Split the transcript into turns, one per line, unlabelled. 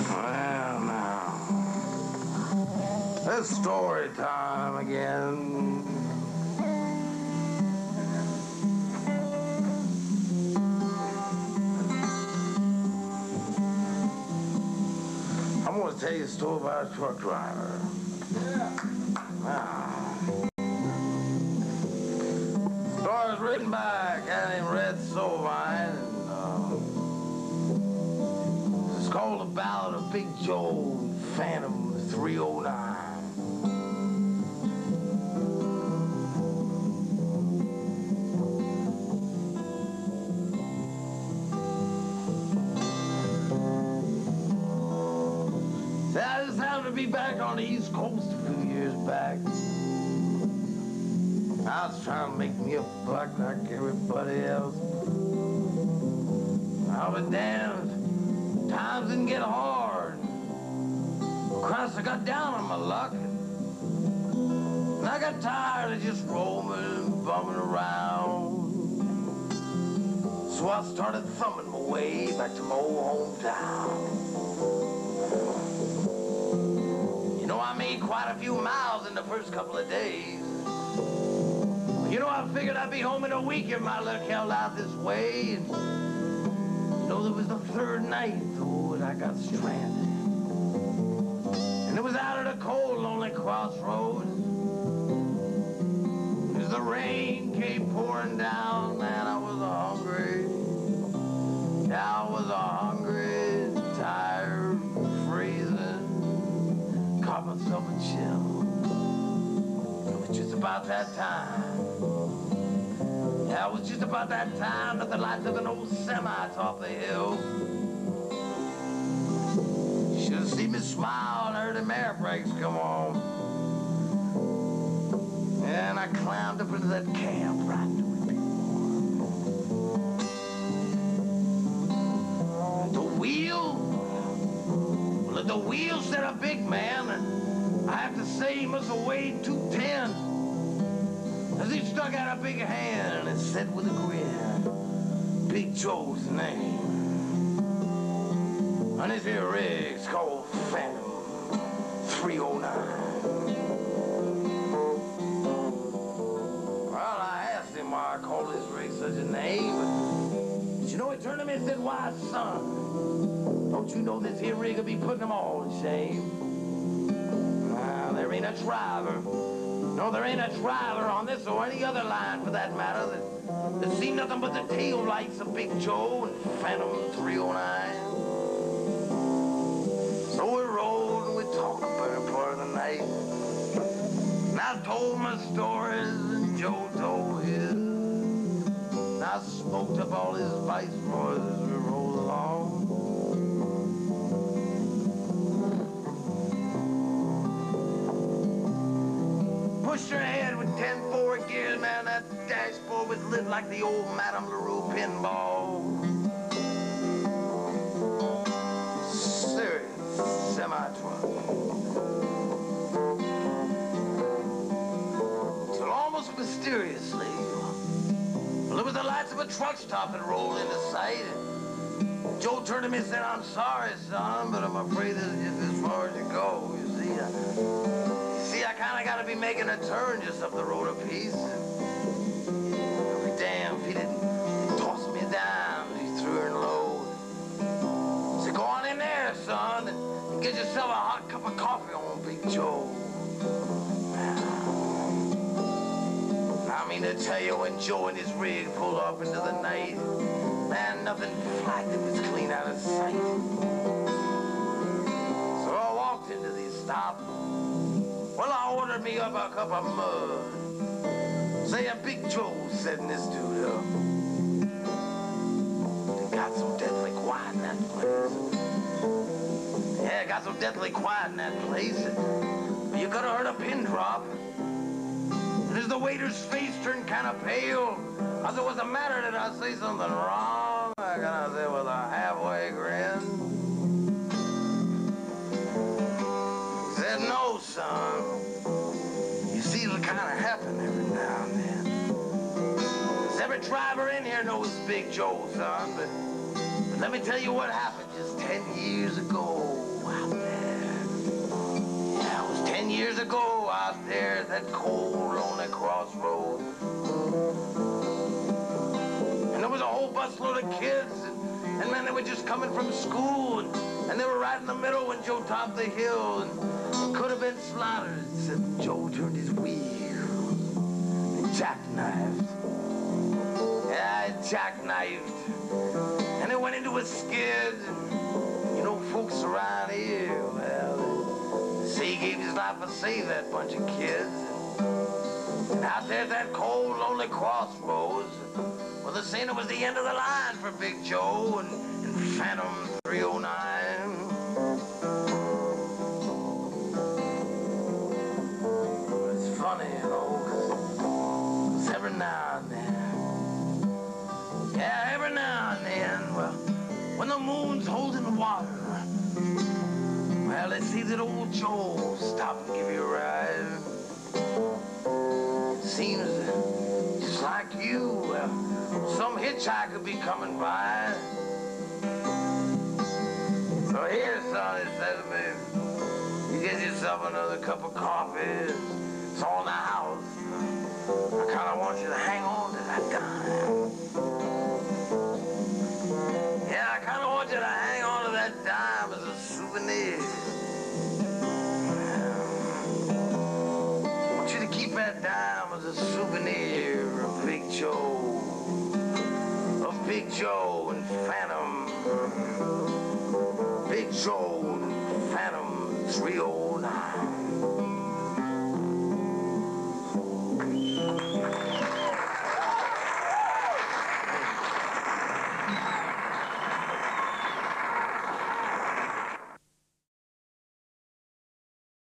Well, now, it's story time again. I'm going to tell you a story about a truck driver. Now, the story was written by a guy named Red Sovine, and it's called The Ballad of Big Joe Phantom 309. I just happened to be back on the East Coast a few years back. I was trying to make me a buck like everybody else. I'll be damned, times didn't get hard. Christ, I got down on my luck. And I got tired of just roaming and bumming around. So I started thumbing my way back to my old hometown. You know, I made quite a few miles in the first couple of days. You know, I figured I'd be home in a week if my luck held out this way. And you know, there was the third night, though, and I got stranded. And it was out at a cold, lonely crossroads. As the rain came pouring down, man, I was hungry. Yeah, I was hungry, tired, freezing. Caught myself a chill. It was just about that time. Yeah, it was just about that time that the lights of an old semi topped the hill. Should have seen me smile and heard the air brakes come on. And I climbed up into that camp right into it before. The wheel? Well, at the wheel said a big man, and I have to say he must have weighed 210. As he stuck out a big hand and said with a grin, Big Joe's name. And his here rig's called Phantom 309. Well, I asked him why I called his rig such a name, but you know, he turned to me and said, why, son, don't you know this here rig will be putting them all to shame? Now, there ain't a driver. No, there ain't a driver on this or any other line, for that matter, that seen nothing but the tail lights of Big Joe and Phantom 309. So we rode and we talked about a part of the night. And I told my stories and Joe told his. And I smoked up all his viceroys as we rolled along. Pushed her ahead with 10 forward gears, man. That dashboard was lit like the old Madame LaRue pinball. Serious semi-truck. Till almost mysteriously, well, it was the lights of a truck stop that rolled into sight. Joe turned to me and said, I'm sorry, son, but I'm afraid this is just as far as you go. You see, I kind of got to be making a turn just up the road a piece. I'll be damned if he didn't toss me down as he threw her in low. He said, go on in there, son, and get yourself a hot cup of coffee on Big Joe. I mean to tell you, when Joe and his rig pulled off into the night, man, nothing flagged. It was clean out of sight. So I walked into the stop. Well, I ordered me up a cup of mud. Say a Big Joe setting this dude up. It got so deathly quiet in that place. Yeah, it got so deathly quiet in that place. You could have heard a pin drop. And as the waiter's face turned kind of pale, I said, what's the matter? Did I say something wrong? I kind of said with a halfway grin. He said, no, son. You see, it'll kind of happen every now and then. 'Cause every driver in here knows Big Joe, son, but Let me tell you what happened just 10 years ago out there. Yeah, it was 10 years ago out there at that cold, lonely crossroad. And there was a whole busload of kids, and man, they were just coming from school, and they were right in the middle when Joe topped the hill, and it could have been slaughtered, except Joe turned his wheel and jackknifed. Yeah, jackknifed. And it went into a skid. And, you know, folks around here, well, they say he gave his life to save that bunch of kids. And out there at that cold, lonely crossroads, well, they're saying it was the end of the line for Big Joe and Phantom 309. It's funny, you know, 'cause every now and then, yeah, every now and then, well, when the moon's holding water, well, they see that old Joe stop and give you a ride. Seems just like you, well, some hitchhiker be coming by. So here, son, he said to me, you get yourself another cup of coffee. It's all in the house. I kind of want you to hang on to that dime. Yeah, I kind of want you to hang on to that dime as a souvenir. I want you to keep that dime as a souvenir of Big Joe. Of Big Joe and Phantom. Big Joe